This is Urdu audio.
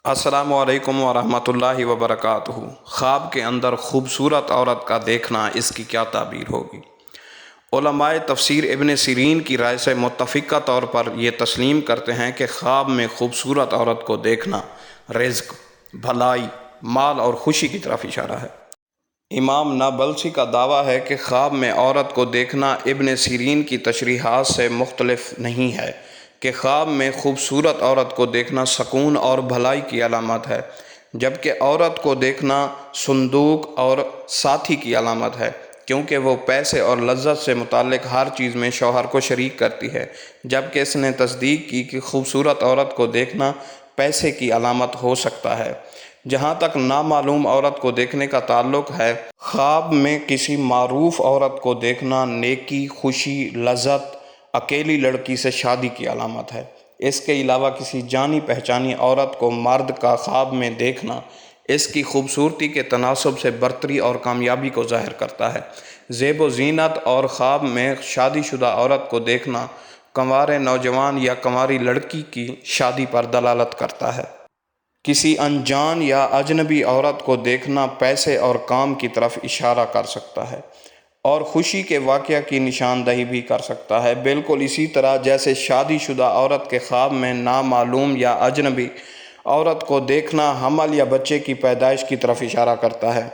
السلام علیکم ورحمۃ اللہ وبرکاتہ۔ خواب کے اندر خوبصورت عورت کا دیکھنا، اس کی کیا تعبیر ہوگی؟ علماء تفسیر ابن سیرین کی رائے سے متفقہ طور پر یہ تسلیم کرتے ہیں کہ خواب میں خوبصورت عورت کو دیکھنا رزق، بھلائی، مال اور خوشی کی طرف اشارہ ہے۔ امام نابلسی کا دعویٰ ہے کہ خواب میں عورت کو دیکھنا ابن سیرین کی تشریحات سے مختلف نہیں ہے کہ خواب میں خوبصورت عورت کو دیکھنا سکون اور بھلائی کی علامت ہے، جبکہ عورت کو دیکھنا صندوق اور ساتھی کی علامت ہے، کیونکہ وہ پیسے اور لذت سے متعلق ہر چیز میں شوہر کو شریک کرتی ہے، جبکہ اس نے تصدیق کی کہ خوبصورت عورت کو دیکھنا پیسے کی علامت ہو سکتا ہے۔ جہاں تک نامعلوم عورت کو دیکھنے کا تعلق ہے، خواب میں کسی معروف عورت کو دیکھنا نیکی، خوشی، لذت، اکیلی لڑکی سے شادی کی علامت ہے۔ اس کے علاوہ کسی جانی پہچانی عورت کو مرد کا خواب میں دیکھنا اس کی خوبصورتی کے تناسب سے برتری اور کامیابی کو ظاہر کرتا ہے۔ زیب و زینت اور خواب میں شادی شدہ عورت کو دیکھنا کنوارے نوجوان یا کنواری لڑکی کی شادی پر دلالت کرتا ہے۔ کسی انجان یا اجنبی عورت کو دیکھنا پیسے اور کام کی طرف اشارہ کر سکتا ہے اور خوشی کے واقعہ کی نشاندہی بھی کر سکتا ہے، بالکل اسی طرح جیسے شادی شدہ عورت کے خواب میں نامعلوم یا اجنبی عورت کو دیکھنا حمل یا بچے کی پیدائش کی طرف اشارہ کرتا ہے۔